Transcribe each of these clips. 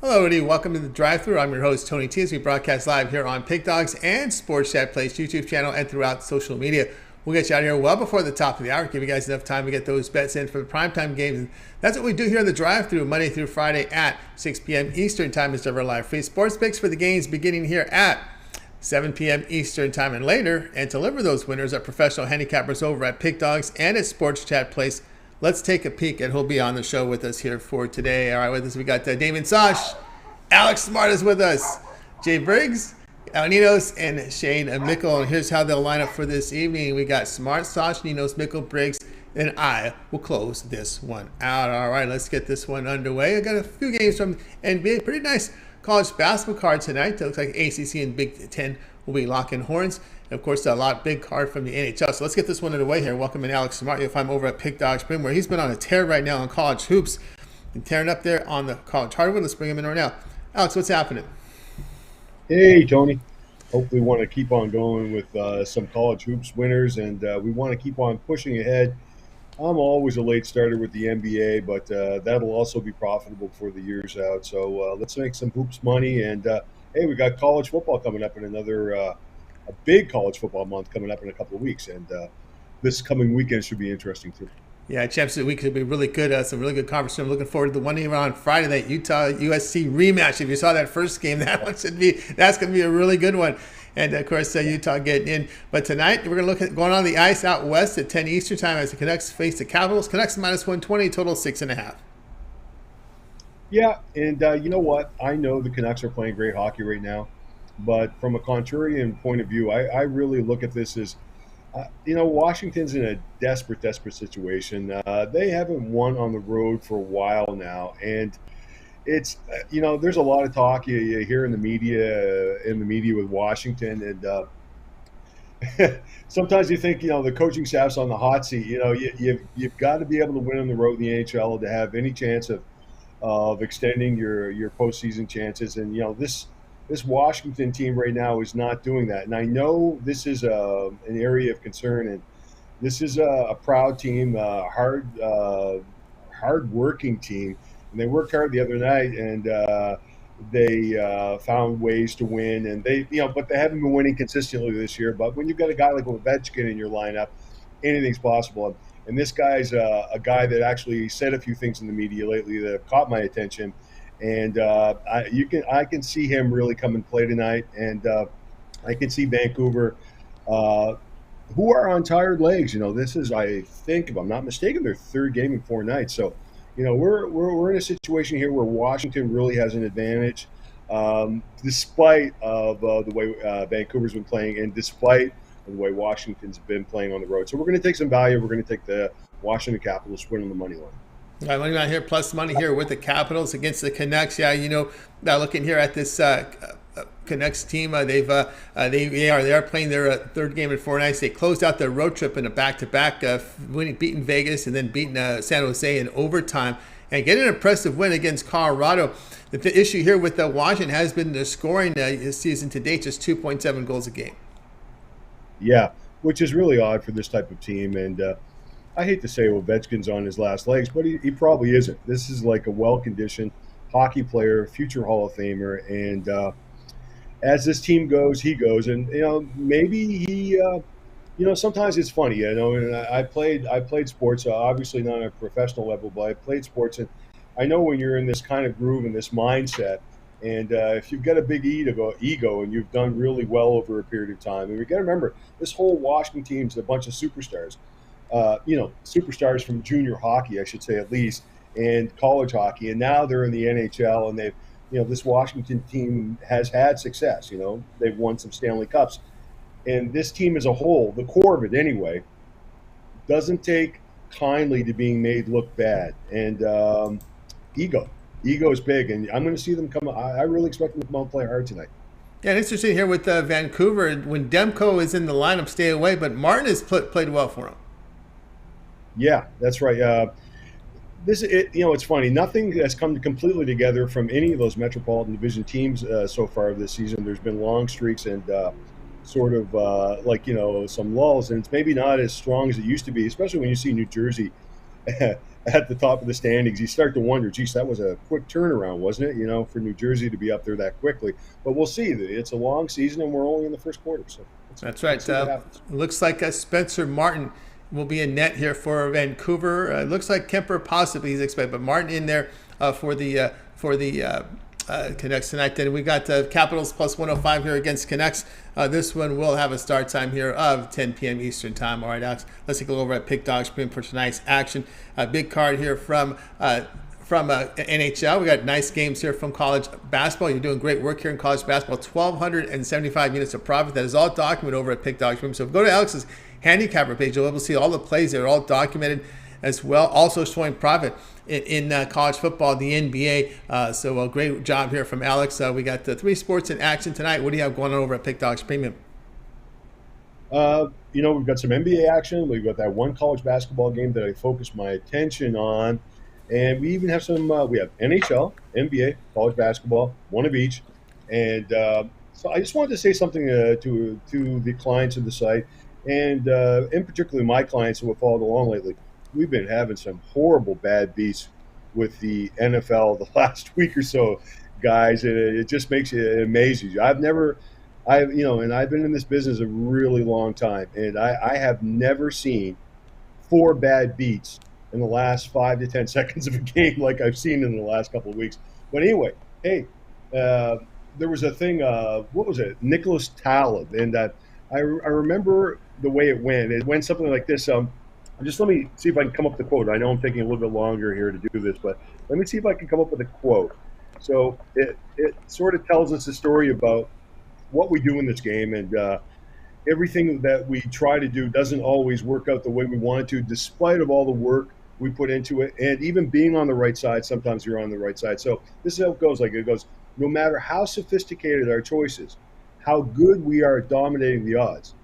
Hello, everybody. Welcome to the drive-thru. I'm your host, Tony T. As we broadcast live here on Pig Dogs and Sports Chat Place YouTube channel and throughout social media. We'll get you out of here well before the top of the hour. Give you guys enough time to get those bets in for the primetime games. And that's what we do here on the drive-thru, Monday through Friday at 6 p.m. Eastern Time. Is our live free sports picks for the games beginning here at 7 p.m. Eastern Time and later. And to deliver those winners are professional handicappers over at Pig Dogs and at Sports Chat Place. Let's take a peek, and he'll be on the show with us here for today. All right, with us we got Damian Sosh, Alex Smart is with us, Jay Briggs, Ninos, and Shane Mickle. And here's how they'll line up for this evening. We got Smart, Sosh, Ninos, Mickle, Briggs, and I will close this one out. All right, let's get this one underway. I got a few games from NBA. Pretty nice college basketball card tonight. It looks like ACC and Big Ten will be locking horns. And, of course, a lot big card from the NHL. So let's get this one underway here. Welcome in Alex Smart. You'll find him over at Pig Dogs Spring, where he's been on a tear right now on college hoops and tearing up there on the college hardwood. Let's bring him in right now. Alex, what's happening? Hey, Tony. Hopefully we want to keep on going with some college hoops winners, and we want to keep on pushing ahead. I'm always a late starter with the NBA, but that'll also be profitable for the years out. So let's make some hoops money. And, hey, we got college football coming up in a big college football month coming up in a couple of weeks. And this coming weekend should be interesting, too. Yeah, Champs of the Week could be really good. Some really good conversation. I'm looking forward to the one here on Friday, that Utah USC rematch. If you saw that first game, that's going to be a really good one. And of course, Utah getting in. But tonight we're going to look at going on the ice out west at 10 Eastern Time as the Canucks face the Capitals. Canucks minus 120, total 6.5. Yeah, and you know what? I know the Canucks are playing great hockey right now, but from a contrarian point of view, I really look at this as Washington's in a desperate situation. They haven't won on the road for a while now, and it's there's a lot of talk you hear in the media with Washington, and sometimes you think the coaching staff's on the hot seat. You've got to be able to win on the road in the NHL to have any chance of extending your postseason chances, and this Washington team right now is not doing that. And I know this is an area of concern, and this is a proud team, hard-working team. And they worked hard the other night, and they found ways to win. And but they haven't been winning consistently this year. But when you've got a guy like Ovechkin in your lineup, anything's possible. And this guy's a guy that actually said a few things in the media lately that have caught my attention. And I can see him really come and play tonight, and I can see Vancouver, who are on tired legs. This is, I think, if I'm not mistaken, their third game in 4 nights. So, we're in a situation here where Washington really has an advantage, despite of the way Vancouver's been playing, and despite the way Washington's been playing on the road. So we're going to take some value. We're going to take the Washington Capitals win on the money line. All right, money out here, plus money here with the Capitals against the Canucks. Yeah, looking here at this Canucks team, they are playing their third game in 4 nights. They closed out their road trip in a back-to-back, beating Vegas and then beating San Jose in overtime, and getting an impressive win against Colorado. The issue here with Washington has been the scoring this season to date, just 2.7 goals a game. Yeah, which is really odd for this type of team, and I hate to say Ovechkin's on his last legs, but he probably isn't. This is like a well-conditioned hockey player, future Hall of Famer, and as this team goes, he goes. And maybe he, sometimes it's funny. And I played sports, obviously not on a professional level, but I played sports, and I know when you're in this kind of groove and this mindset, and if you've got a big ego, and you've done really well over a period of time, and we got to remember this whole Washington team's a bunch of superstars. Superstars from junior hockey, I should say, at least, and college hockey. And now they're in the NHL, and this Washington team has had success. They've won some Stanley Cups. And this team as a whole, the core of it anyway, doesn't take kindly to being made look bad. And ego is big. And I'm going to see them come. I really expect them to come out and play hard tonight. Yeah, and interesting here with Vancouver. When Demko is in the lineup, stay away. But Martin has played well for him. Yeah, that's right. It's funny. Nothing has come completely together from any of those Metropolitan Division teams so far this season. There's been long streaks and sort of some lulls, and it's maybe not as strong as it used to be, especially when you see New Jersey at the top of the standings, you start to wonder, geez, that was a quick turnaround, wasn't it? For New Jersey to be up there that quickly. But we'll see. It's a long season, and we're only in the first quarter, so That's let's right. see what happens. Looks like Spencer Martin will be in net here for Vancouver. Looks like Kemper possibly he's expected, but Martin in there for the Canucks tonight. Then we got Capitals plus 105 here against Canucks. This one will have a start time here of 10 p.m. Eastern time. All right, Alex, let's take a look over at Pick Dogs for tonight's action. A big card here from NHL. We got nice games here from college basketball. You're doing great work here in college basketball. 1,275 units of profit. That is all documented over at Pick Dogs. So if you go to Alex's Handicapper page, you'll be able to see all the plays. They're all documented as well. Also showing profit in college football, the NBA. So a great job here from Alex. We got the 3 sports in action tonight. What do you have going on over at Pick Dogs Premium? We've got some NBA action. We've got that one college basketball game that I focused my attention on. And we even have some, we have NHL, NBA, college basketball, one of each. And so I just wanted to say something to the clients of the site, and in particular my clients who have followed along lately. We've been having some horrible bad beats with the NFL the last week or so, guys. And it just it amazes you. I've been in this business a really long time, and I have never seen 4 bad beats in the last 5 to 10 seconds of a game like I've seen in the last couple of weeks. But anyway, hey, there was a thing, what was it? Nicholas Taleb. And I remember the way it went. It went something like this. Just let me see if I can come up with the quote. I know I'm taking a little bit longer here to do this, but let me see if I can come up with a quote. So it sort of tells us a story about what we do in this game, and everything that we try to do doesn't always work out the way we want it to, despite of all the work we put into it. And even being on the right side, sometimes you're on the right side. So this is how it goes. It goes, no matter how sophisticated our choices, how good we are at dominating the odds,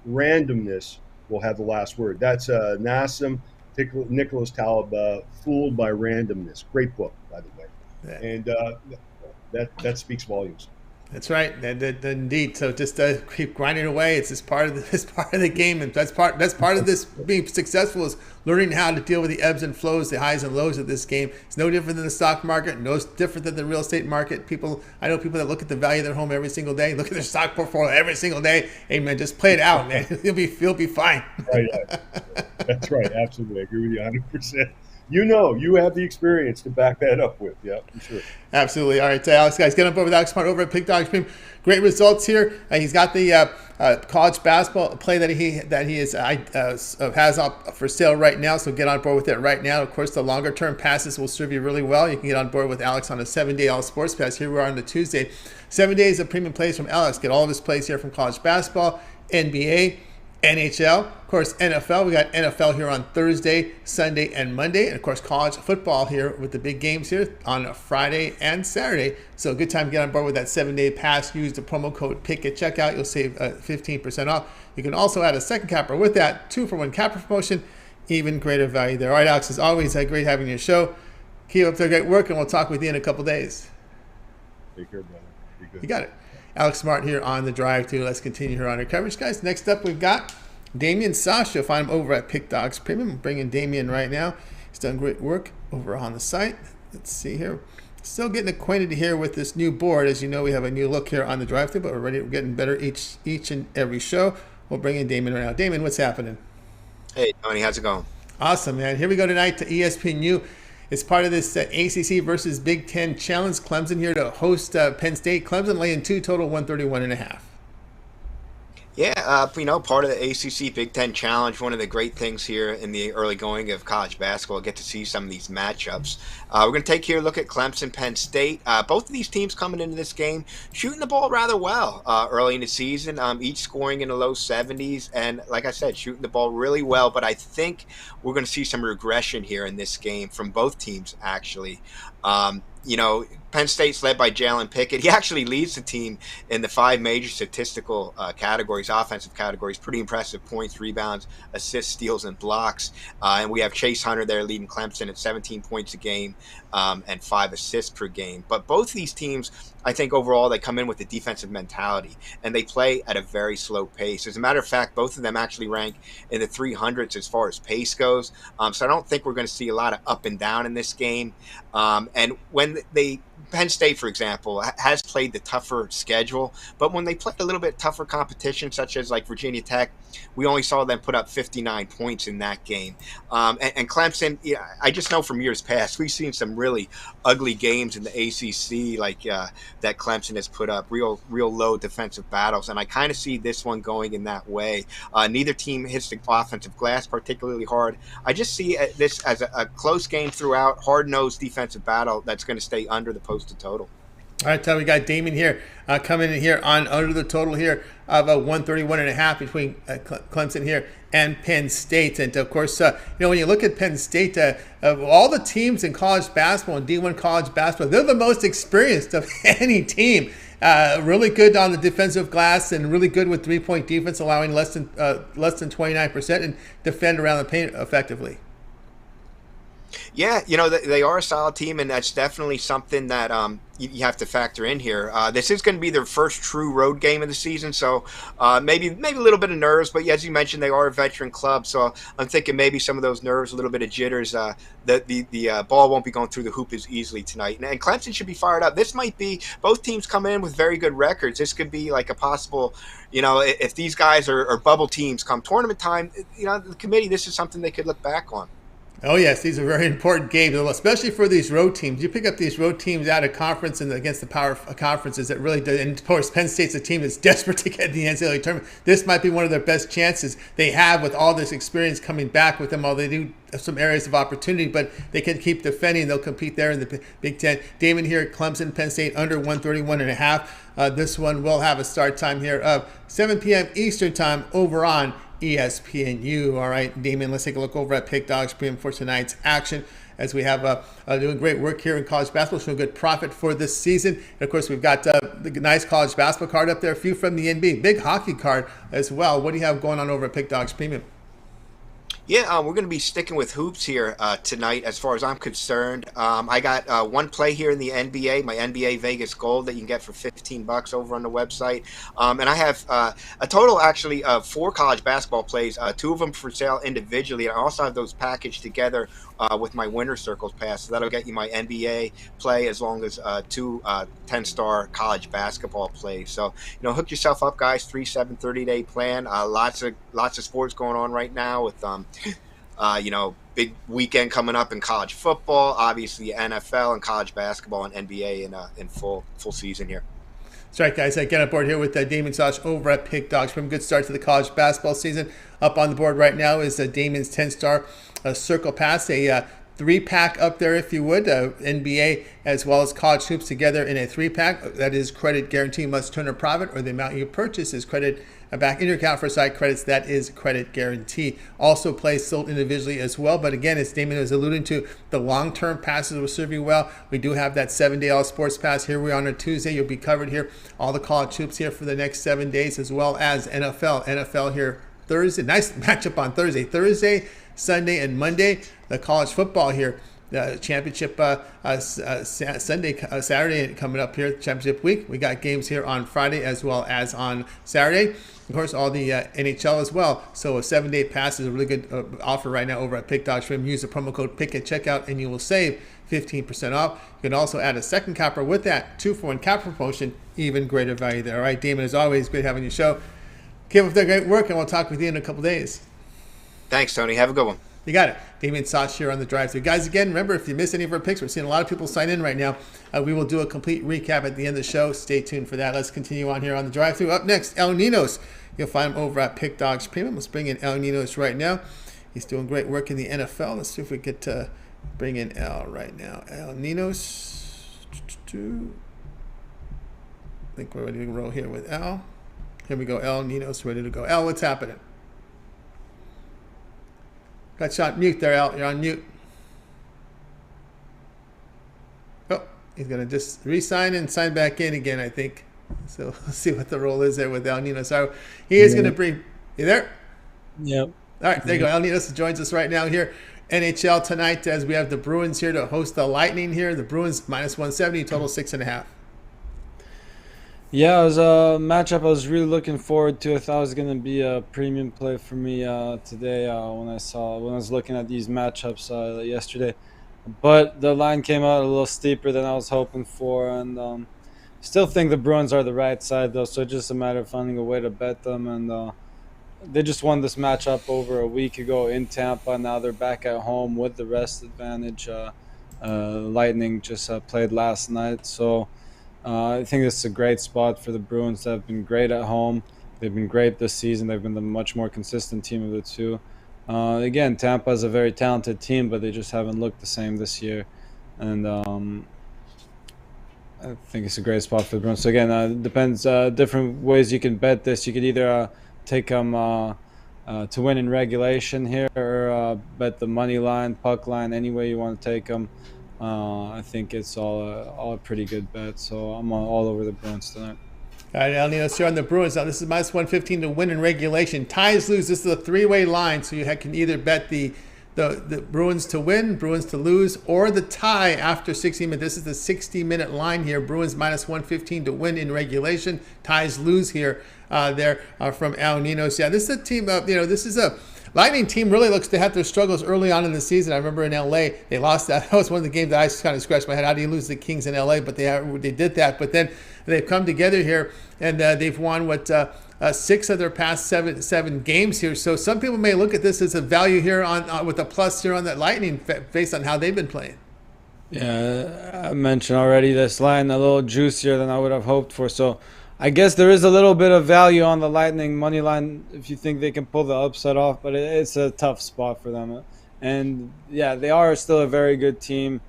randomness will have the last word. That's Nassim Nicholas Taleb, Fooled by Randomness. Great book, by the way. Yeah. And that speaks volumes. That's right, and indeed. So just keep grinding away. It's just part of the game, and that's part of this being successful is learning how to deal with the ebbs and flows, the highs and lows of this game. It's no different than the stock market, no different than the real estate market. I know people that look at the value of their home every single day, look at their stock portfolio every single day. Hey man, just play it out, man. You'll be fine. Right, that's right. Absolutely, I agree with you 100%. You have the experience to back that up with. Yeah, for sure. Absolutely. All right, Alex, guys, get on board with Alex Smart over at Pick Dog Stream. Great results here. He's got the college basketball play that he has up for sale right now. So get on board with it right now. Of course, the longer term passes will serve you really well. You can get on board with Alex on a 7-day all sports pass. Here we are on the Tuesday. 7 days of premium plays from Alex. Get all of his plays here from college basketball, NBA, NHL, of course, NFL. We got NFL here on Thursday, Sunday, and Monday. And, of course, college football here with the big games here on Friday and Saturday. So a good time to get on board with that 7-day pass. Use the promo code PICK at checkout. You'll save 15% off. You can also add a second capper with that. 2-for-1 capper promotion. Even greater value there. All right, Alex, as always, great having your show. Keep up the great work, and we'll talk with you in a couple days. Take care, brother. Be good. You got it. Alex Smart here on the drive too. Let's continue here on our coverage, guys. Next up, we've got Damian Sosh. You'll find him over at Pick Dogs Premium. I'm bringing Damian right now. He's done great work over on the site. Let's see here. Still getting acquainted here with this new board. As you know, we have a new look here on the drive through, but we're getting better each and every show. We'll bring in Damian right now. Damian, what's happening? Hey, Tony, how's it going? Awesome, man. Here we go tonight to ESPNU. It's part of this ACC versus Big Ten challenge. Clemson here to host Penn State. Clemson laying 2, total 131.5. Yeah, part of the ACC Big Ten Challenge, one of the great things here in the early going of college basketball, get to see some of these matchups. We're going to take here a look at Clemson, Penn State. Both of these teams coming into this game shooting the ball rather well early in the season, each scoring in the low 70s. And like I said, shooting the ball really well. But I think we're going to see some regression here in this game from both teams, actually. You know, Penn State's led by Jalen Pickett. He actually leads the team in the 5 major statistical categories, offensive categories. Pretty impressive: points, rebounds, assists, steals, and blocks. And we have Chase Hunter there leading Clemson at 17 points a game and 5 assists per game. But both these teams, I think overall, they come in with a defensive mentality, and they play at a very slow pace. As a matter of fact, both of them actually rank in the 300s as far as pace goes. So I don't think we're going to see a lot of up and down in this game. And when Penn State, for example, has played the tougher schedule, but when they played a little bit tougher competition, such as like Virginia Tech, we only saw them put up 59 points in that game. And Clemson, yeah, I just know from years past, we've seen some really ugly games in the ACC, like that Clemson has put up, real low defensive battles, and I kind of see this one going in that way. Neither team hits the offensive glass particularly hard. I just see this as a close game throughout, hard-nosed defensive battle that's going to stay under the posted total. All right, so we got Damian here coming in here on under the total here of a 131.5 between Clemson here and Penn State. And of course, when you look at Penn State, of all the teams in college basketball and D1 college basketball, they're the most experienced of any team. Really good on the defensive glass and really good with 3-point defense, allowing less than 29% and defend around the paint effectively. Yeah, they are a solid team, and that's definitely something that you have to factor in here. This is going to be their first true road game of the season, so maybe a little bit of nerves. But as you mentioned, they are a veteran club, so I'm thinking maybe some of those nerves, a little bit of jitters. The ball won't be going through the hoop as easily tonight, and Clemson should be fired up. This might be both teams coming in with very good records. This could be like a possible, if these guys are bubble teams come tournament time, the committee, this is something they could look back on. Oh, yes, these are very important games, especially for these road teams. You pick up these road teams out of conference and against the power conferences that really do. And of course, Penn State's a team that's desperate to get in the NCAA tournament. This might be one of their best chances they have with all this experience coming back with them. Although they do have some areas of opportunity, but they can keep defending. They'll compete there in the Big Ten. Damon here, Clemson, Penn State under 131.5. This one will have a start time here of 7 p.m. Eastern time over on ESPNU. All right, Damon, let's take a look over at Pick Dogs Premium for tonight's action as we have doing great work here in college basketball, showing good profit for this season. And of course, we've got the nice college basketball card up there, a few from the NBA, big hockey card as well. What do you have going on over at Pick Dogs Premium? Yeah, we're going to be sticking with hoops here tonight as far as I'm concerned. I got one play here in the NBA, my NBA Vegas Gold that you can get for $15 over on the website. And I have a total actually of 4 college basketball plays, 2 of them for sale individually. I also have those packaged together with my Winner Circles pass. So that'll get you my NBA play as long as 2 10-star college basketball plays. So, hook yourself up, guys. 3-7 30-day plan. Lots of sports going on right now with big weekend coming up in college football, obviously NFL and college basketball and NBA in full season here. That's right, guys. Get on board here with Damian Sosh over at Pick Dogs. From a good start to the college basketball season. Up on the board right now is Damian's 10-star Circle Pass, a 3-pack up there, if you would. NBA as well as college hoops together in a 3-pack. That is credit guarantee, must turn a profit, or the amount you purchase is credit back in your account for side credits. That is credit guarantee. Also plays sold individually as well. But again, as Damon was alluding to, the long-term passes will serve you well. We do have that 7-day all sports pass. Here we are on a Tuesday. You'll be covered here. All the college hoops here for the next 7 days, as well as NFL. NFL here Thursday. Nice matchup on Thursday, Sunday, and Monday. The college football here. The championship Saturday coming up here, championship week. We got games here on Friday as well as on Saturday. Of course, all the NHL as well. So a 7-day pass is a really good offer right now over at Pick Dogs Stream. Use the promo code PICK at checkout and you will save 15% off. You can also add a second capper with that 2-for-1 capper promotion. Even greater value there. All right, Damon, as always, great having you show. Keep up the great work, and we'll talk with you in a couple days. Thanks, Tony. Have a good one. You got it. Damian Sosh here on the drive-thru. Guys, again, remember, if you missed any of our picks, we're seeing a lot of people sign in right now. We will do a complete recap at the end of the show. Stay tuned for that. Let's continue on here on the drive-thru. Up next, El Ninos. You'll find him over at Pick Dogs Premium. Let's bring in El Ninos right now. He's doing great work in the NFL. Let's see if we get to bring in El right now. El Ninos. I think we're ready to roll here with El. Here we go. El Ninos ready to go. El, what's happening? Got you on mute there, El. You're on mute. He's going to just re-sign and sign back in again, I think. So we'll see what the role is there with El Nino. So he is going to bring – you there? Yep. All right, there you go. El Nino joins us right now here. NHL tonight as we have the Bruins here to host the Lightning here. The Bruins minus 170, total 6.5. Yeah, it was a matchup I was really looking forward to. I thought it was going to be a premium play for me today when I was looking at these matchups yesterday. But the line came out a little steeper than I was hoping for, and still think the Bruins are the right side though. So it's just a matter of finding a way to bet them, and they just won this matchup over a week ago in Tampa. Now they're back at home with the rest advantage. Lightning just played last night, so. I think this is a great spot for the Bruins. They've been great at home. They've been great this season. They've been the much more consistent team of the two. Again, Tampa is a very talented team, but they just haven't looked the same this year. And I think it's a great spot for the Bruins. So again, it depends. Different ways you can bet this. You could either take them to win in regulation here, or bet the money line, puck line, any way you want to take them. I think it's all a pretty good bet, so I'm all over the Bruins tonight. All right, El Nino's here on the Bruins. Now, this is minus 115 to win in regulation. Ties, lose. This is a three-way line, so you can either bet the Bruins to win, Bruins to lose, or the tie after 60 minutes. This is the 60-minute line here. Bruins minus 115 to win in regulation. Ties, lose here from El Ninos. Yeah, this is a team of, this is a Lightning team really looks to have their struggles early on in the season. I remember in LA, they lost that. That was one of the games that I kind of scratched my head. How do you lose the Kings in LA? But they did that. But then they've come together here, and they've won 6 of their past seven games here. So some people may look at this as a value here on with a plus here on that Lightning based on how they've been playing. Yeah, I mentioned already this line a little juicier than I would have hoped for. So I guess there is a little bit of value on the Lightning money line if you think they can pull the upset off, but it's a tough spot for them. And yeah, they are still a very good team,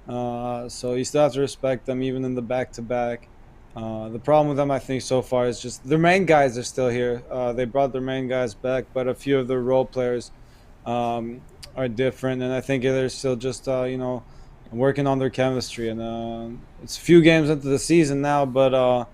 so you still have to respect them even in the back-to-back. The problem with them, I think, so far is just their main guys are still here. They brought their main guys back, but a few of their role players are different, and I think they're still just working on their chemistry. And it's a few games into the season now, but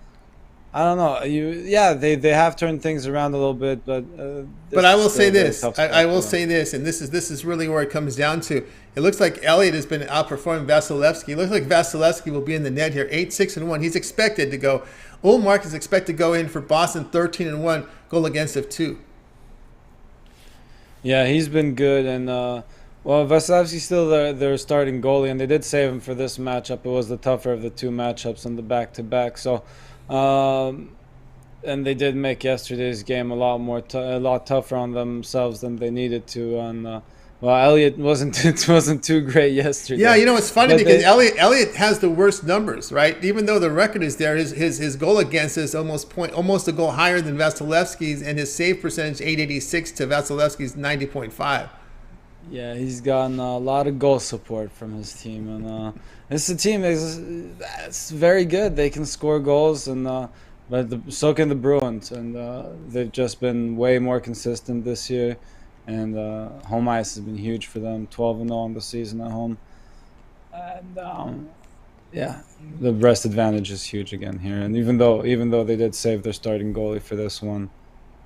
I don't know. They have turned things around a little bit, but I will say this. I will say this, and this is really where it comes down to. It looks like Elliott has been outperforming Vasilevsky. It looks like Vasilevsky will be in the net here, 8-6-1. He's expected to go. Ullmark is expected to go in for Boston, 13-1, goal against of 2. Yeah, he's been good, and Vasilevsky's still their starting goalie, and they did save him for this matchup. It was the tougher of the two matchups in the back-to-back, so. And they did make yesterday's game a lot tougher on themselves than they needed to. And Elliott wasn't too great yesterday. Yeah, it's funny because Elliott has the worst numbers, right? Even though the record is there, his goal against is almost a goal higher than Vasilevsky's, and his save percentage 886 to Vasilevsky's 90.5. Yeah, he's gotten a lot of goal support from his team, and it's a team that's very good. They can score goals, and so can the Bruins, and they've just been way more consistent this year. And home ice has been huge for them, 12-0 on the season at home. And the rest advantage is huge again here. And even though they did save their starting goalie for this one,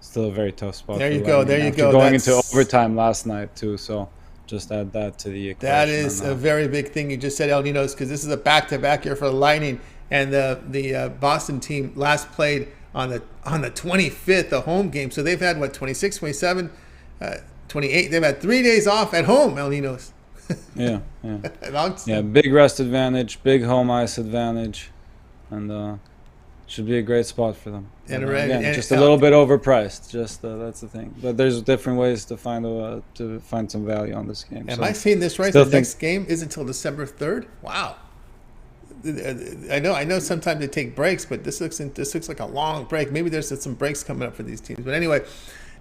still a very tough spot. There you go. Going into overtime last night too, so just add that to the equation. That is a very big thing you just said, El Ninos, because this is a back-to-back here for the Lightning, and the Boston team last played on the 25th, a home game. So they've had 26, 27, 28. They've had 3 days off at home, El Ninos. Yeah. Big rest advantage, big home ice advantage, and should be a great spot for them. And just a little bit overpriced. That's the thing. But there's different ways to find some value on this game. Am I seeing this right? The next game is until December 3rd. Wow. I know. Sometimes they take breaks, but this looks like a long break. Maybe there's some breaks coming up for these teams. But anyway,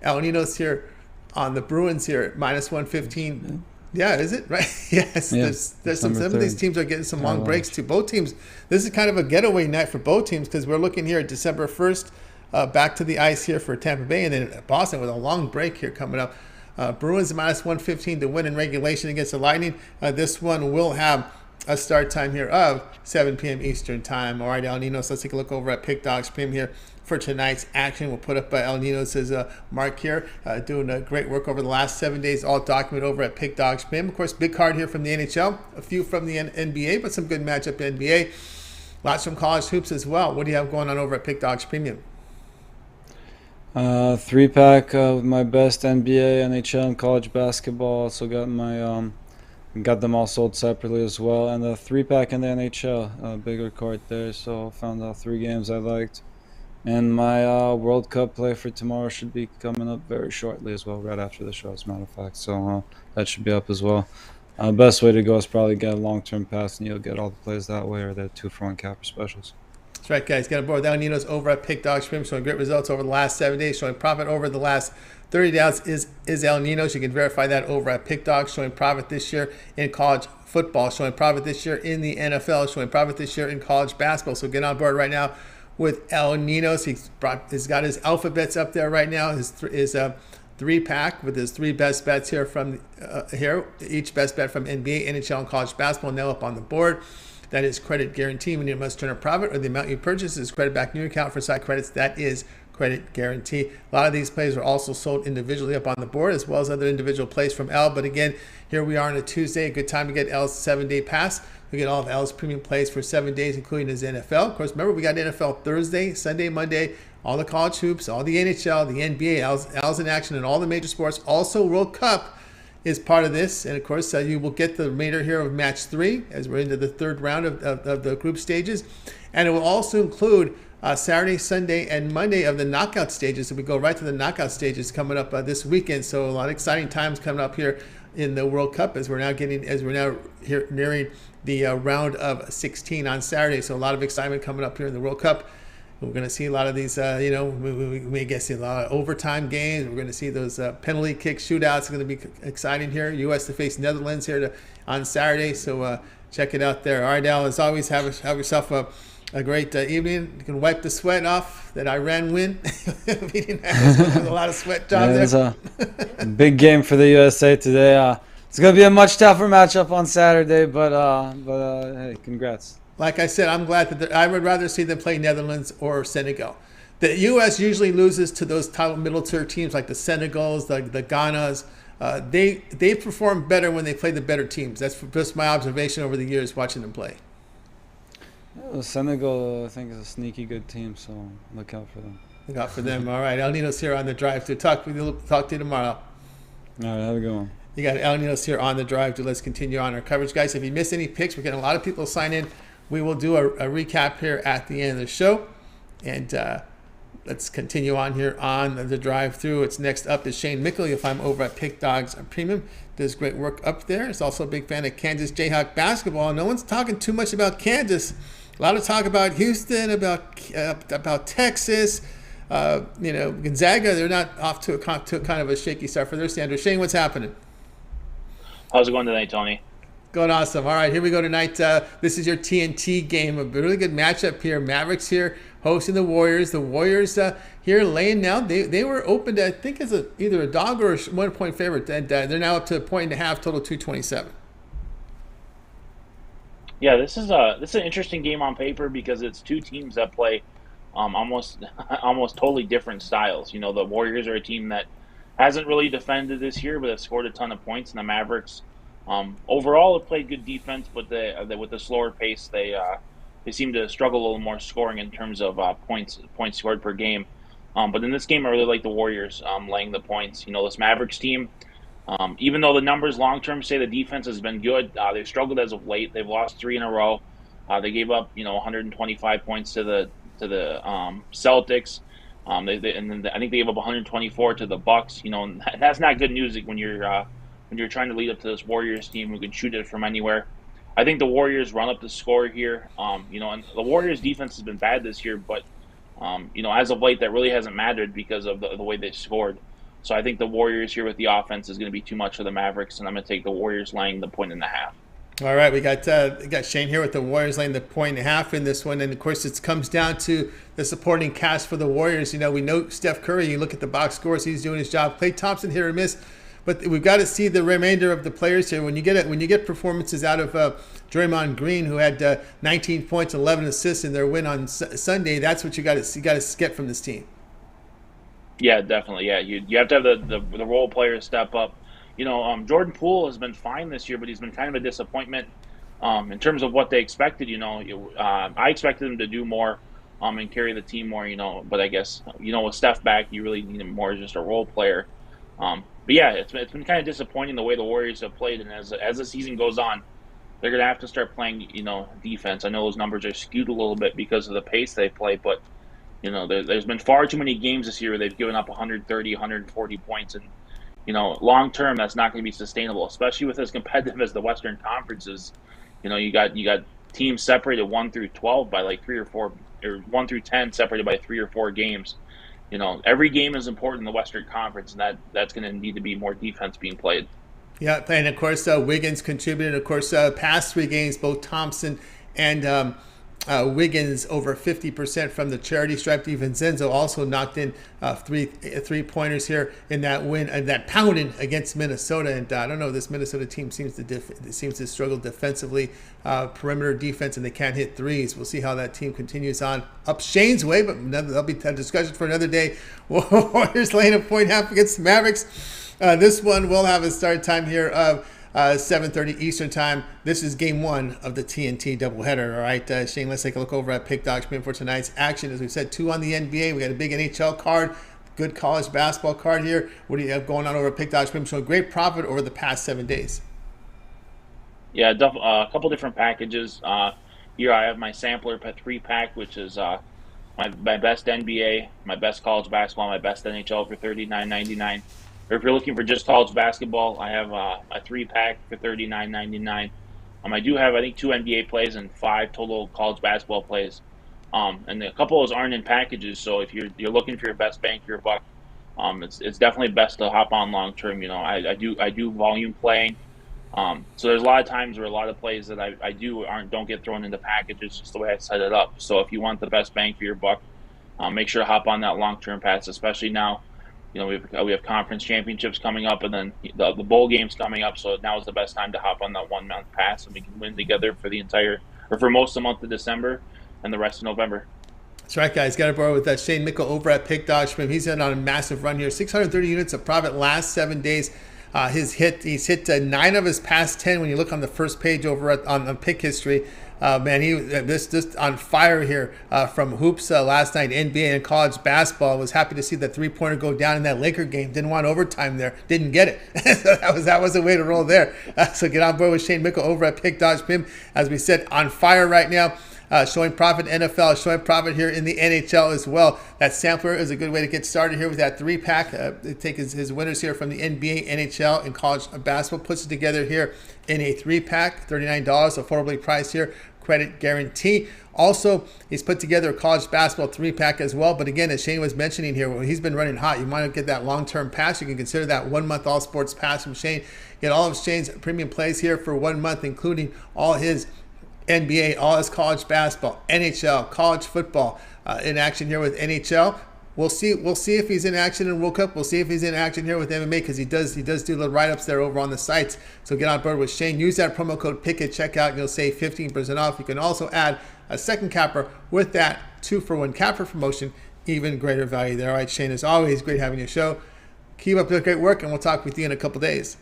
El Ninos here on the Bruins here minus 115. Yeah, is it right? Yes. Yeah, there's some of these teams are getting some long breaks too. Both teams. This is kind of a getaway night for both teams because we're looking here at December 1st, back to the ice here for Tampa Bay, and then Boston with a long break here coming up. Bruins minus 115 to win in regulation against the Lightning. This one will have a start time here of 7 p.m. Eastern time. All right, El Ninos, let's take a look over at Pick Dogs Premium here for tonight's action. We'll put up El Ninos' mark here, doing great work over the last 7 days, all documented over at Pick Dogs Premium. Of course, big card here from the NHL, a few from the NBA, but some good matchup in NBA. Lots from college hoops as well. What do you have going on over at Pick Dogs Premium? 3-pack of my best NBA, NHL, and college basketball. Also got my got them all sold separately as well, and a 3-pack in the NHL, bigger card there. So found out 3 games I liked, and my World Cup play for tomorrow should be coming up very shortly as well, right after the show, as a matter of fact. So that should be up as well. Best way to go is probably get a long-term pass, and you'll get all the plays that way, or the 2-for-1 capper specials. That's right, guys. Get aboard with El Ninos over at Pick Dogs Premium, showing great results over the last 7 days, showing profit over the last 30 days is El Ninos. You can verify that over at Pick Dogs, showing profit this year in college football, showing profit this year in the NFL, showing profit this year in college basketball. So get on board right now with El Ninos. He's got his alphabets up there right now. His 3-pack with his 3 best bets here from each best bet from NBA, NHL, and college basketball now up on the board. That is credit guarantee, meaning you must turn a profit or the amount you purchase is credit back in your account for side credits. That is credit guarantee. A lot of these plays are also sold individually up on the board, as well as other individual plays from L. But again, here we are on a Tuesday, a good time to get L's 7-day pass. We get all of L's premium plays for 7 days, including his NFL. Of course, remember, we got NFL Thursday, Sunday, Monday, all the college hoops, all the NHL, the NBA, L's in action, and all the major sports. Also, World Cup is part of this. And of course, you will get the remainder here of match 3 as we're into the 3rd round of the group stages. And it will also include Saturday, Sunday, and Monday of the knockout stages. So we go right to the knockout stages coming up this weekend. So a lot of exciting times coming up here in the World Cup as we're now here nearing the round of 16 on Saturday. So a lot of excitement coming up here in the World Cup. We're going to see a lot of these, we may get see a lot of overtime games. We're going to see those penalty kick shootouts. It's going to be exciting here. U.S. to face Netherlands here on Saturday. So check it out there. All right, Al, as always, have yourself a great evening. You can wipe the sweat off that Iran win. We didn't have a lot of sweat job there. It's a big game for the USA today. It's going to be a much tougher matchup on Saturday, but hey, congrats. Like I said, I'm glad that I would rather see them play Netherlands or Senegal. The U.S. usually loses to those middle-tier teams like the Senegals, the Ghanas. They perform better when they play the better teams. That's just my observation over the years watching them play. Senegal, I think, is a sneaky good team, so look out for them. Look out for them. All right, El Ninos here on the drive to talk to you tomorrow. All right, have a good one. You got El Ninos here on the drive to. Let's continue on our coverage, guys. If you missed any picks, we're getting a lot of people sign in. We will do a recap here at the end of the show. And let's continue on here on the drive through. It's next up is Shane Mickel. You'll find him over at Pick Dogs Premium. Does great work up there. He's also a big fan of Kansas Jayhawk basketball. No one's talking too much about Kansas. A lot of talk about Houston, about Texas. Gonzaga, they're not off to a kind of a shaky start for their standards. Shane, what's happening? How's it going tonight, Tony? Going awesome. All right, here we go tonight. This is your TNT game. A really good matchup here. Mavericks here hosting the Warriors. The Warriors here laying now. They were opened, I think, as either a dog or a 1-point favorite. And they're now up to 1.5, total 227. Yeah, this is an interesting game on paper because it's 2 teams that play almost totally different styles. You know, the Warriors are a team that hasn't really defended this year, but have scored a ton of points, and the Mavericks overall have played good defense, but with the slower pace, they seem to struggle a little more scoring in terms of points scored per game. But in this game, I really like the Warriors laying the points. You know, this Mavericks team, even though the numbers long term say the defense has been good, they've struggled as of late. They've lost 3 in a row. They gave up 125 points to the Celtics. And then I think they gave up 124 to the Bucks. You know, and that's not good news when you're trying to lead up to this Warriors team who can shoot it from anywhere. I think the Warriors run up the score here. And the Warriors defense has been bad this year, but as of late that really hasn't mattered because of the way they scored. So I think the Warriors here with the offense is going to be too much for the Mavericks, and I'm going to take the Warriors laying the 1.5. All right, we got Shane here with the Warriors laying the 1.5 in this one, and of course it comes down to the supporting cast for the Warriors. You know, we know Steph Curry. You look at the box scores; he's doing his job. Klay Thompson hit or miss, But we've got to see the remainder of the players here. When you get performances out of Draymond Green, who had 19 points, 11 assists in their win on Sunday, that's what you got to get from this team. Yeah, definitely. Yeah, you have to have the role players step up. Jordan Poole has been fine this year, but he's been kind of a disappointment in terms of what they expected. I expected him to do more and carry the team more. But I guess with Steph back, you really need him more as just a role player. But yeah, it's been kind of disappointing the way the Warriors have played, and as the season goes on, they're gonna have to start playing defense. I know those numbers are skewed a little bit because of the pace they play, but there's been far too many games this year where they've given up 130, 140 points, and long term that's not going to be sustainable, especially with as competitive as the Western Conference is. You got teams separated 1 through 12 by like 3 or 4, or 1 through 10 separated by 3 or 4 games. Every game is important in the Western Conference, and that's going to need to be more defense being played. Yeah, and of course Wiggins contributed. Of course, past 3 games, both Thompson and Wiggins over 50% from the charity stripe. DiVincenzo also knocked in three-pointers here in that win, that pounding against Minnesota. And I don't know, this Minnesota team seems to struggle defensively, perimeter defense, and they can't hit threes. We'll see how that team continues on up Shane's way, but that'll be a discussion for another day. Warriors laying a point half against the Mavericks. This one will have a start time here of 7:30 Eastern time. This is game 1 of the TNT doubleheader. All right, Shane, let's take a look over at Pick Dogs for tonight's action. As we said, 2 on the NBA. We got a big NHL card, good college basketball card here. What do you have going on over at Pick Dogs? Showing great profit over the past 7 days. Yeah, a couple different packages. Here I have my sampler 3-pack, which is my best NBA, my best college basketball, my best NHL for $39.99. Or if you're looking for just college basketball, I have a 3-pack for $39.99. I do have, I think, 2 NBA plays and 5 total college basketball plays. And a couple of those aren't in packages, so if you're looking for your best bang for your buck, it's definitely best to hop on long term. I do volume playing. So there's a lot of times where a lot of plays that I don't get thrown into packages, just the way I set it up. So if you want the best bang for your buck, make sure to hop on that long term pass, especially now. We have conference championships coming up, and then the bowl games coming up. So now is the best time to hop on that 1 month pass, and we can win together for most of the month of December and the rest of November. That's right, guys. Got to borrow with Shane Mickle over at Pick Dodge. He's in on a massive run here. 630 units of profit last 7 days. He's hit 9 of his past 10 when you look on the first page over on Pick History. Man, he just on fire here from hoops last night. NBA and college basketball. Was happy to see that 3-pointer go down in that Laker game. Didn't want overtime there. Didn't get it. So that was the way to roll there. So get on board with Shane Mickle over at Pick Dodge Pim. As we said, on fire right now. Showing profit NFL, showing profit here in the NHL as well. That sampler is a good way to get started here with that 3-pack. Take his winners here from the NBA, NHL, and college basketball. Puts it together here in a 3-pack, $39, affordably priced here. Credit guarantee. Also, he's put together a college basketball 3-pack as well. But again, as Shane was mentioning here, when he's been running hot, you might get that long-term pass. You can consider that 1 month all sports pass from Shane. Get all of Shane's premium plays here for 1 month, including all his NBA, all his college basketball, NHL, college football in action here with NHL. We'll see if he's in action in World Cup. We'll see if he's in action here with MMA, because he does do the write-ups there over on the sites. So get on board with Shane. Use that promo code PICK at checkout and you'll save 15% off. You can also add a second capper with that 2-for-1 capper promotion. Even greater value there. All right, Shane, as always, great having your show. Keep up the great work, and we'll talk with you in a couple days.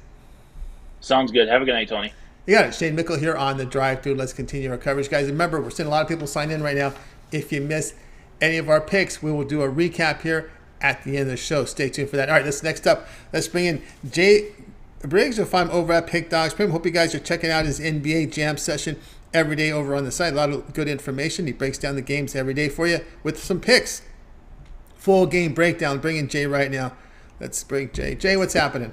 Sounds good. Have a good night, Tony. You got it. Shane Mickle here on the Drive Thru. Let's continue our coverage, guys. Remember, we're seeing a lot of people sign in right now. If you missed any of our picks, we will do a recap here at the end of the show. Stay tuned for that. All right, next up, let's bring in Jay Briggs. You'll find him over at Pick Dogs Prim. Hope you guys are checking out his NBA Jam session every day over on the site. A lot of good information. He breaks down the games every day for you with some picks. Full game breakdown. Bring in Jay right now. Let's bring Jay. Jay, what's happening?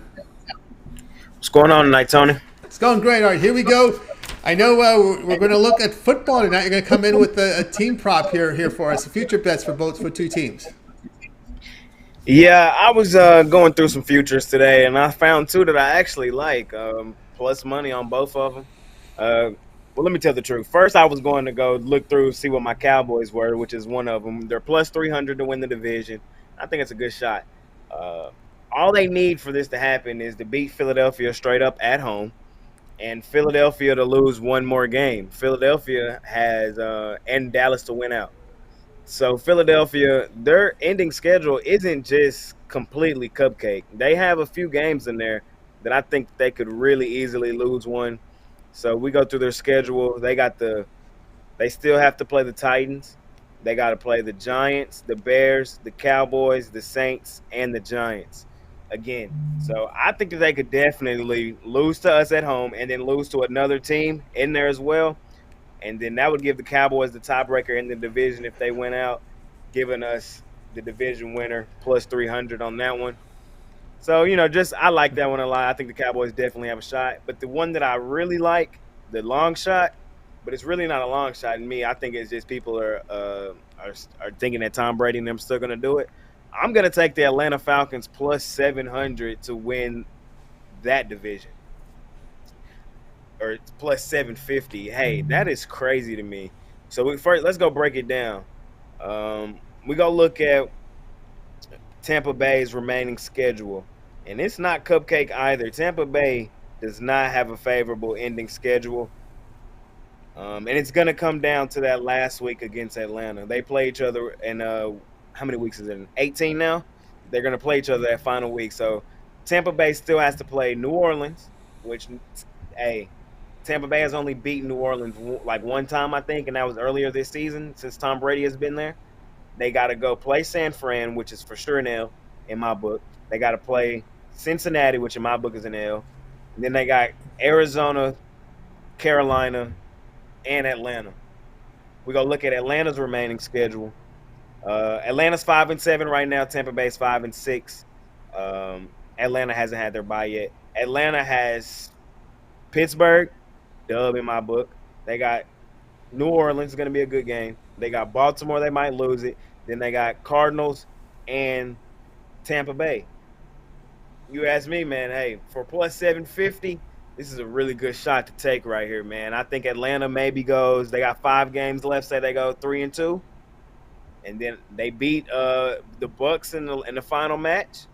What's going on tonight, Tony? It's going great. All right, here we go. I know we're going to look at football tonight. You're going to come in with a team prop here for us. Future bets for 2 teams. Yeah, I was going through some futures today, and I found 2 that I actually like, plus money on both of them. Well, let me tell the truth. First, I was going to go look through, see what my Cowboys were, which is one of them. They're plus 300 to win the division. I think it's a good shot. all they need for this to happen is to beat Philadelphia straight up at home, and Philadelphia to lose one more game. Philadelphia has and Dallas to win out. So Philadelphia, their ending schedule isn't just completely cupcake. They have a few games in there that I think they could really easily lose one. So we go through their schedule. They still have to play the Titans. They got to play the Giants, the Bears, the Cowboys, the Saints, and the Giants again. So I think that they could definitely lose to us at home and then lose to another team in there as well. And then that would give the Cowboys the tiebreaker in the division if they went out, giving us the division winner plus 300 on that one. So, I like that one a lot. I think the Cowboys definitely have a shot. But the one that I really like, the long shot, but it's really not a long shot in me. I think it's just people are thinking that Tom Brady and them still going to do it. I'm going to take the Atlanta Falcons plus 700 to win that division. Or plus 750. Hey, that is crazy to me. So let's go break it down. We go look at Tampa Bay's remaining schedule, and it's not cupcake either. Tampa Bay does not have a favorable ending schedule, and it's going to come down to that last week against Atlanta. They play each other in how many weeks is it? 18 now. They're going to play each other that final week. So Tampa Bay still has to play New Orleans, which, hey, Tampa Bay has only beaten New Orleans like one time, I think, and that was earlier this season since Tom Brady has been there. They got to go play San Fran, which is for sure an L in my book. They got to play Cincinnati, which in my book is an L. And then they got Arizona, Carolina, and Atlanta. We go look at Atlanta's remaining schedule. Atlanta's 5-7 right now. Tampa Bay's 5-6. Atlanta hasn't had their bye yet. Atlanta has Pittsburgh, dub in my book. They got New Orleans, going to be a good game. They got Baltimore, they might lose it. Then they got Cardinals and Tampa Bay. You ask me, man, hey, for plus 750, this is a really good shot to take right here, man. I think Atlanta maybe goes, they got 5 games left, say they go 3-2. And then they beat the Bucks in the final match.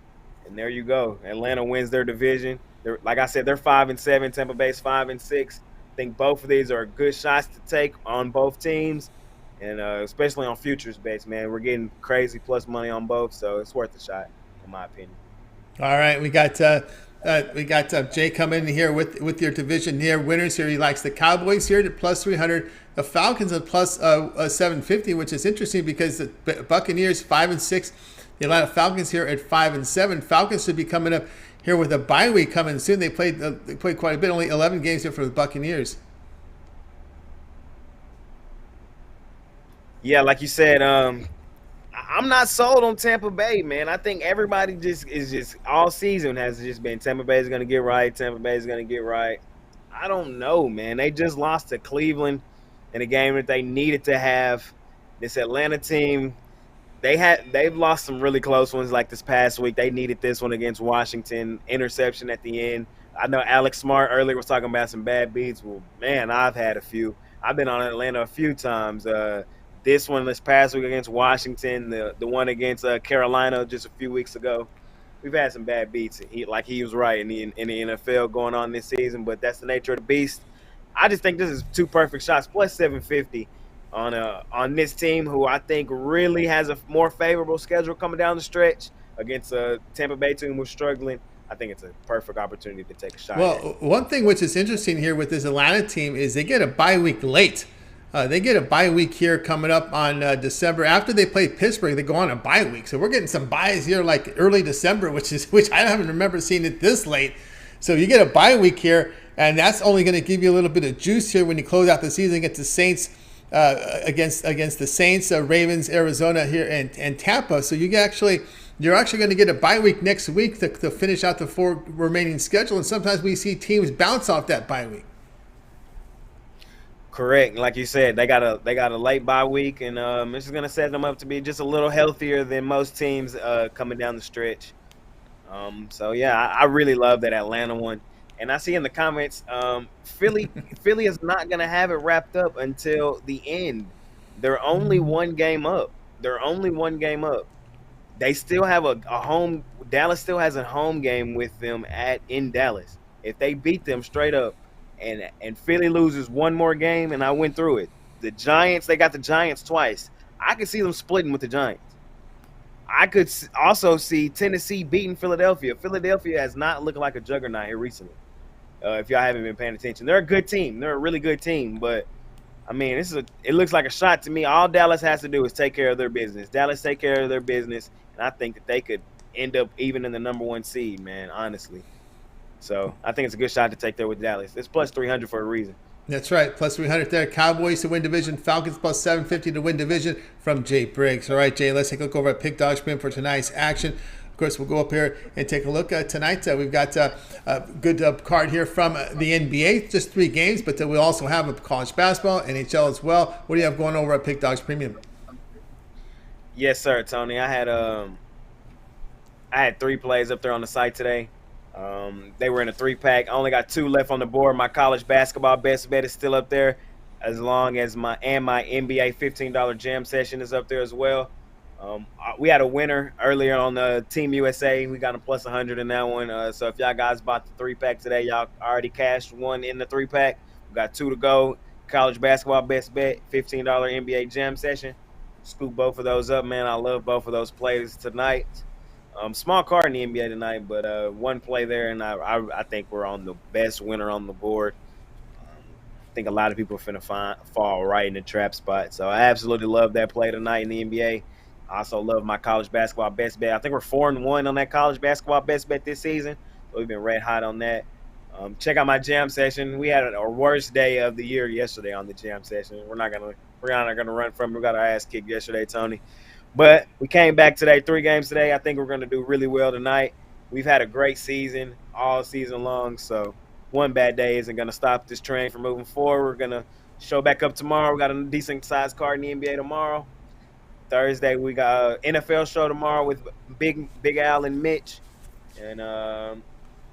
And there you go. Atlanta wins their division. Like I said, they're 5-7. Tampa Bay's 5-6. I think both of these are good shots to take on both teams, and especially on futures bets, man. We're getting crazy plus money on both, so it's worth a shot, in my opinion. All right, we got Jay coming in here with your division here. Winners here. He likes the Cowboys here at plus 300. The Falcons at plus 750, which is interesting because the Buccaneers 5-6. The Atlanta Falcons here at 5-7. Falcons should be coming up here with a bye week coming soon. They played quite a bit, only 11 games here for the Buccaneers. Yeah, like you said, I'm not sold on Tampa Bay, man. I think everybody is all season has just been Tampa Bay is going to get right. Tampa Bay is going to get right. I don't know, man. They just lost to Cleveland in a game that they needed to have. This Atlanta team, they've lost some really close ones like this past week. They needed this one against Washington, interception at the end. I know Alex Smart earlier was talking about some bad beats. Well, man, I've had a few. I've been on Atlanta a few times. This one this past week against Washington, the one against Carolina just a few weeks ago. We've had some bad beats. He was right in the NFL going on this season, but that's the nature of the beast. I just think this is 2 perfect shots, plus 750 on this team who I think really has a more favorable schedule coming down the stretch against a Tampa Bay team who's struggling. I think it's a perfect opportunity to take a shot. Well, one thing which is interesting here with this Atlanta team is they get a bye week late. They get a bye week here coming up on December. After they play Pittsburgh, they go on a bye week. So we're getting some byes here like early December, which I haven't remember seeing it this late. So you get a bye week here, and that's only going to give you a little bit of juice here when you close out the season against the Saints, against the Saints, Ravens, Arizona here, and Tampa. So you're actually going to get a bye week next week to finish out the 4 remaining schedule. And sometimes we see teams bounce off that bye week. Correct. Like you said, they got a late bye week, and this is going to set them up to be just a little healthier than most teams coming down the stretch. So, yeah, I really love that Atlanta one. And I see in the comments, Philly is not going to have it wrapped up until the end. They're only one game up. they still have a home. Dallas still has a home game with them in Dallas. If they beat them straight up, and Philly loses one more game, and I went through it. The Giants, they got the Giants twice. I could see them splitting with the Giants. I could also see Tennessee beating Philadelphia. Philadelphia has not looked like a juggernaut here recently. If y'all haven't been paying attention, they're a good team. They're a really good team, but I mean, it looks like a shot to me. All Dallas has to do is take care of their business. Dallas take care of their business, and I think that they could end up even in the number 1 seed, man, honestly. So I think it's a good shot to take there with Dallas. It's plus 300 for a reason. That's right, plus 300 there. Cowboys to win division. Falcons plus 750 to win division from Jay Briggs. All right, Jay, let's take a look over at Pick Dog Spin for tonight's action. Of course, we'll go up here and take a look tonight. We've got a good card here from the NBA, just 3 games, but we'll also have a college basketball, NHL as well. What do you have going over at Pick Dogs Premium? Yes, sir, Tony. I had 3 plays up there on the site today. They were in a 3-pack. I only got 2 left on the board. My college basketball best bet is still up there, as long as my NBA $15 jam session is up there as well. We had a winner earlier on the Team USA. We got a plus 100 in that one. So if y'all guys bought the 3-pack today, y'all already cashed 1 in the 3-pack. We got 2 to go. College basketball best bet, $15 NBA jam session. Scoop both of those up, man. I love both of those plays tonight. Small card in the NBA tonight, but 1 play there, and I think we're on the best winner on the board. I think a lot of people are finna fall right in the trap spot. So I absolutely love that play tonight in the NBA. I also love my college basketball best bet. I think we're 4-1 on that college basketball best bet this season. So we've been red hot on that. Check out my jam session. We had our worst day of the year yesterday on the jam session. We're not gonna run from it. We got our ass kicked yesterday, Tony. But we came back today, 3 games today. I think we're gonna do really well tonight. We've had a great season all season long, so one bad day isn't gonna stop this train from moving forward. We're gonna show back up tomorrow. We got a decent sized card in the NBA tomorrow. Thursday we got an NFL show tomorrow with Big Al and Mitch, and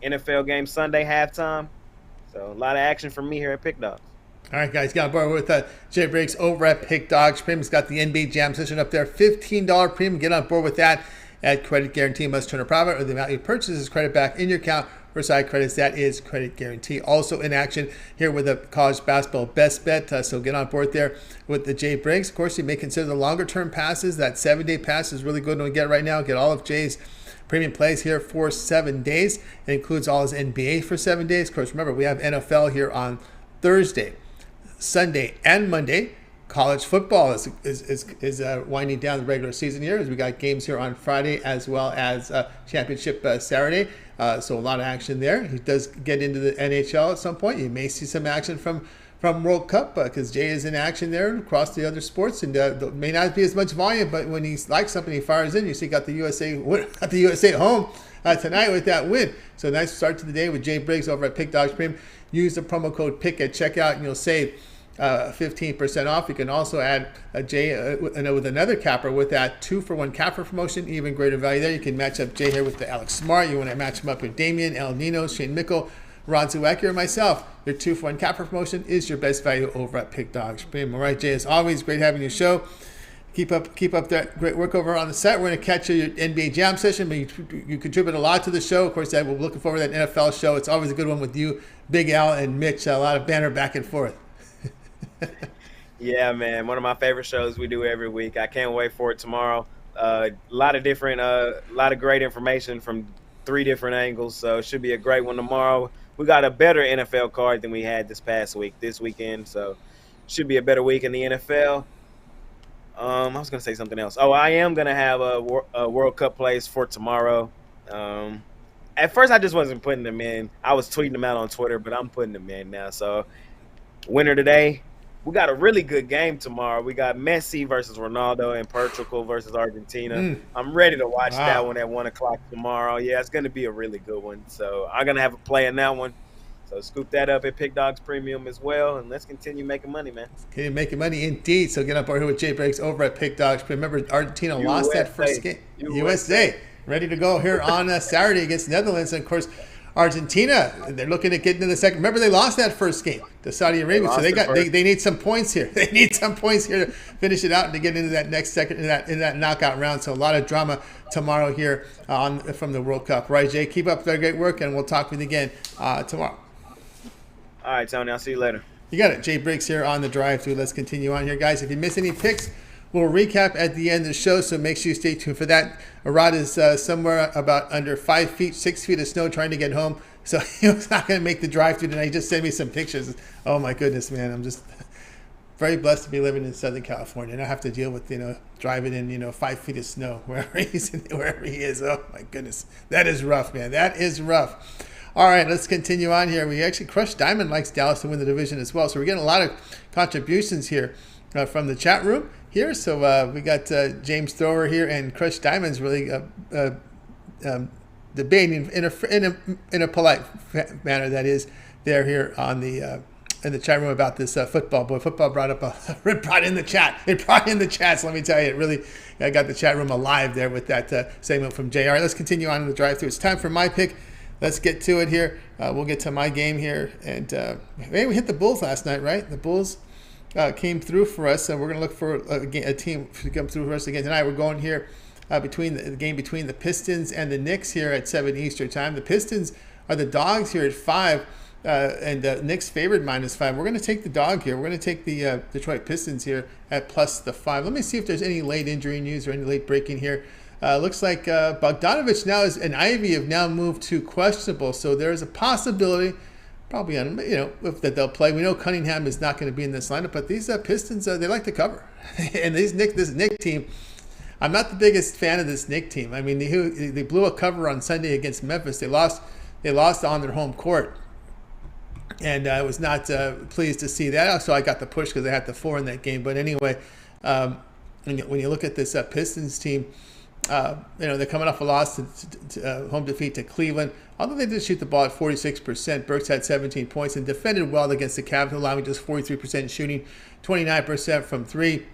NFL game Sunday halftime. So a lot of action from me here at Pick Dogs. All right, guys, got on board with Jay Briggs over at Pick Dogs Premium. He's got the NBA Jam session up there, $15 premium. Get on board with that. At credit guarantee must turn a profit, or the amount you purchase is credit back in your account. For side credits, that is credit guarantee. Also in action here with the college basketball best bet. So get on board there with the Jay Briggs. Of course, you may consider the longer term passes. That 7-day pass is really good to get right now. Get all of Jay's premium plays here for 7 days. It includes all his NBA for 7 days. Of course, remember, we have NFL here on Thursday, Sunday, and Monday. College football is winding down the regular season here, as we got games here on Friday as well as championship Saturday. So a lot of action there. He does get into the NHL at some point. You may see some action from World Cup because Jay is in action there across the other sports, and may not be as much volume, but when he likes something, he fires in. You see, got the USA at home tonight with that win. So nice start to the day with Jay Briggs over at Pick Dogs Premium. Use the promo code PICK at checkout, and you'll save 15% off. You can also add Jay with another capper with that 2-for-1 capper promotion. Even greater value there. You can match up Jay here with the Alex Smart. You want to match him up with Damian, Ninos, Shane Mickle, Ron Zawacky, or myself. Your 2-for-1 capper promotion is your best value over at Pick Dogs Premium. All right, Jay, as always, great having your show. Keep up that great work over on the set. We're going to catch your NBA Jam session, but you contribute a lot to the show. Of course, we're looking forward to that NFL show. It's always a good one with you, Big Al, and Mitch. A lot of banter back and forth. Yeah, man, one of my favorite shows we do every week. I can't wait for it tomorrow. A lot of great information from 3 different angles, so it should be a great one tomorrow. We got a better NFL card than we had this weekend, so should be a better week in the NFL. I was gonna say something else. Oh, I am gonna have a World Cup plays for tomorrow. At first, I just wasn't putting them in. I was tweeting them out on Twitter, but I'm putting them in now. So, winner today. We got a really good game tomorrow. We got Messi versus Ronaldo and Portugal versus Argentina. I'm ready to watch that one at 1 o'clock tomorrow. Yeah, it's going to be a really good one. So I'm going to have a play in that one. So scoop that up at Pick Dogs Premium as well, and let's continue making money, man. Okay, making money indeed. So get up over here with Jay Briggs over at Pick Dogs Premium. Remember, Argentina lost that first game. USA ready to go here on Saturday against Netherlands. And, of course, Argentina, they're looking at getting to the second. Remember, they lost that first game to Saudi Arabia, so they need some points here. They need some points here to finish it out and to get into that next second in that knockout round. So a lot of drama tomorrow here from the World Cup. Right, Jay? Keep up the great work, and we'll talk with you again tomorrow. All right, Tony. I'll see you later. You got it. Jay Briggs here on the drive-thru. Let's continue on here, guys. If you miss any picks, we'll recap at the end of the show, so make sure you stay tuned for that. Arad is somewhere about under 5 feet, 6 feet of snow trying to get home, so he was not going to make the drive-thru tonight. He just sent me some pictures. Oh, my goodness, man. I'm just very blessed to be living in Southern California and I have to deal with, driving in, 5 feet of snow wherever he is. Oh, my goodness. That is rough, man. That is rough. All right, let's continue on here. We actually Crush Diamond likes Dallas to win the division as well. So we're getting a lot of contributions here from the chat room here. So we got James Thrower here and Crush Diamond's really debating in a polite manner. That is, they're here on the in the chat room about this football. Boy, football brought in the chat. It brought in the chat. So let me tell you, it really got the chat room alive there with that segment from Jay. All right, let's continue on in the drive-thru. It's time for my pick. Let's get to it here. We'll get to my game here. And maybe we hit the Bulls last night, right? The Bulls came through for us. And we're going to look for a team to come through for us again tonight. We're going here between the game between the Pistons and the Knicks here at 7 Eastern time. The Pistons are the dogs here at 5. And the Knicks favored -5. We're going to take the dog here. We're going to take the Detroit Pistons here at +5. Let me see if there's any late injury news or any late breaking here. Looks like Bogdanovich now and Ivy have now moved to questionable, so there's a possibility, probably that they'll play. We know Cunningham is not going to be in this lineup, but these Pistons they like to cover, and this Knick team. I'm not the biggest fan of this Knick team. I mean, they blew a cover on Sunday against Memphis. They lost on their home court, and I was not pleased to see that. So I got the push because they had the 4 in that game. But anyway, when you look at this Pistons team. They're coming off a loss to home defeat to Cleveland. Although they did shoot the ball at 46%, Burks had 17 points and defended well against the Cavs, allowing just 43% shooting, 29% from 3.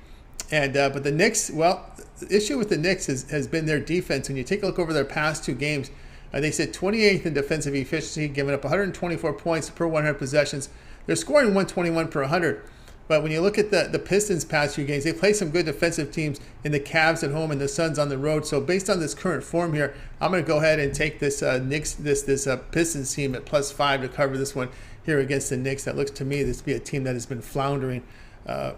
And but the Knicks, well, the issue with the Knicks has been their defense. When you take a look over their past 2 games, they sit 28th in defensive efficiency, giving up 124 points per 100 possessions. They're scoring 121 per 100. But when you look at the Pistons' past few games, they play some good defensive teams in the Cavs at home and the Suns on the road. So based on this current form here, I'm going to go ahead and take this Pistons team at +5 to cover this one here against the Knicks. That looks to me to be a team that has been floundering, that's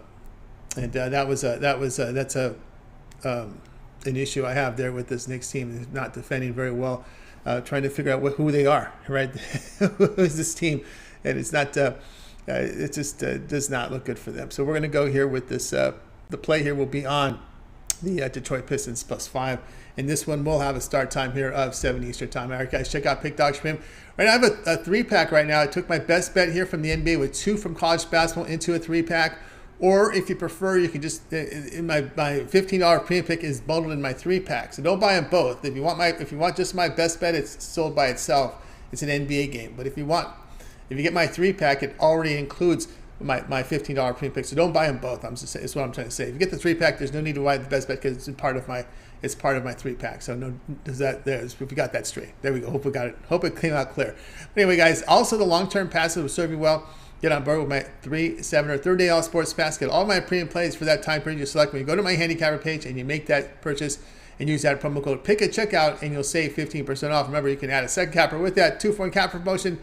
an issue I have there with this Knicks team, not defending very well, trying to figure out who they are. Right, who is this team? And it's not. It just does not look good for them. So we're going to go here with this. The play here will be on the Detroit Pistons +5. And this one will have a start time here of 7 Eastern time. All right, guys, check out Pick Dogs from him. Right now I have a 3-pack right now. I took my best bet here from the NBA with 2 from college basketball into a 3-pack. Or if you prefer, you can just, in my $15 premium pick is bundled in my 3-pack. So don't buy them both. If you want just my best bet, it's sold by itself. It's an NBA game. But if you get my 3-pack, it already includes my $15 premium pick. So don't buy them both. It's what I'm trying to say. If you get the 3-pack, there's no need to buy the best bet because it's part of my 3-pack. So if we got that straight. There we go. Hope we got it. Hope it came out clear. But anyway, guys, also the long-term passes will serve you well. Get on board with my 3, 7, or 30-day all sports pass. Get all my premium plays for that time period you select. When you go to my Handicapper page and you make that purchase and use that promo code PICK at checkout, and you'll save 15% off. Remember, you can add a second capper with that 2-for-1 capper promotion.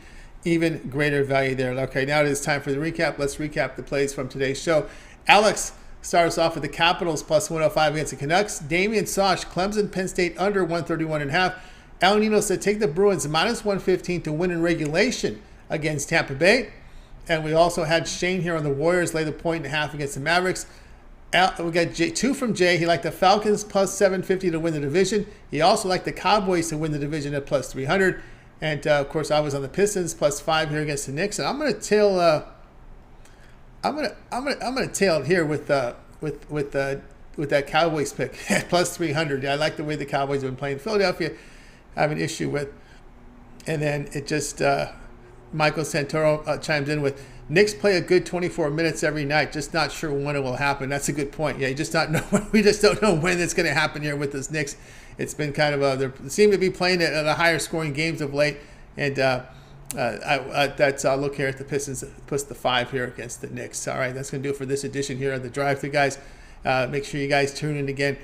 Even greater value there. Okay, now it is time for the recap. Let's recap the plays from today's show. Alex starts off with the Capitals +105 against the Canucks. Damian Sosh, Clemson, Penn State under 131.5. Ninos said take the Bruins -115 to win in regulation against Tampa Bay. And we also had Shane here on the Warriors lay the 1.5 against the Mavericks. We got 2 from Jay. He liked the Falcons +750 to win the division. He also liked the Cowboys to win the division at +300. And of course, I was on the Pistons +5 here against the Knicks, and I'm going to tail. I'm going to tail it here with that Cowboys pick at +300. I like the way the Cowboys have been playing. Philadelphia, I have an issue with, and then it just Michael Santoro chimes in with Knicks play a good 24 minutes every night. Just not sure when it will happen. That's a good point. Yeah, we just don't know when it's going to happen here with this Knicks. It's been kind of they seem to be playing at the higher scoring games of late, And I'll look here at the Pistons plus the 5 here against the Knicks. All right, that's going to do it for this edition here of the Drive-Thru, guys. Make sure you guys tune in again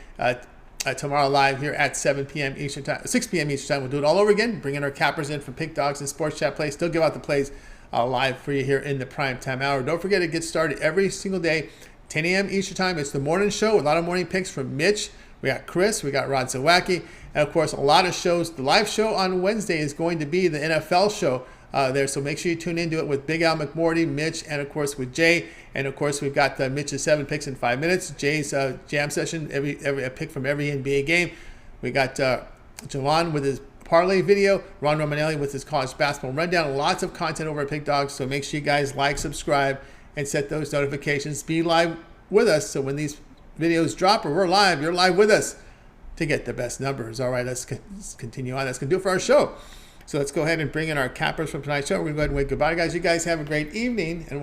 tomorrow live here at 7 p.m. Eastern time, 6 p.m. Eastern time. We'll do it all over again. Bring in our cappers in from Pick Dogs and Sports Chat Plays. Still give out the plays live for you here in the prime time hour. Don't forget to get started every single day, 10 a.m. Eastern time. It's the morning show with a lot of morning picks from Mitch. We got Chris. We got Rod Zawacky. And, of course, a lot of shows. The live show on Wednesday is going to be the NFL show there. So make sure you tune into it with Big Al McMorty, Mitch, and, of course, with Jay. And, of course, we've got Mitch's 7 picks in 5 minutes. Jay's jam session, every a pick from every NBA game. We got Javon with his parlay video, Ron Romanelli with his college basketball rundown. Lots of content over at Pick Dogs. So make sure you guys like, subscribe, and set those notifications. Be live with us. So when these videos drop or we're live, you're live with us to get the best numbers. All right, let's continue on. That's going to do it for our show. So let's go ahead and bring in our cappers from tonight's show. We're going to go ahead and wave goodbye, guys. You guys have a great evening, and we'll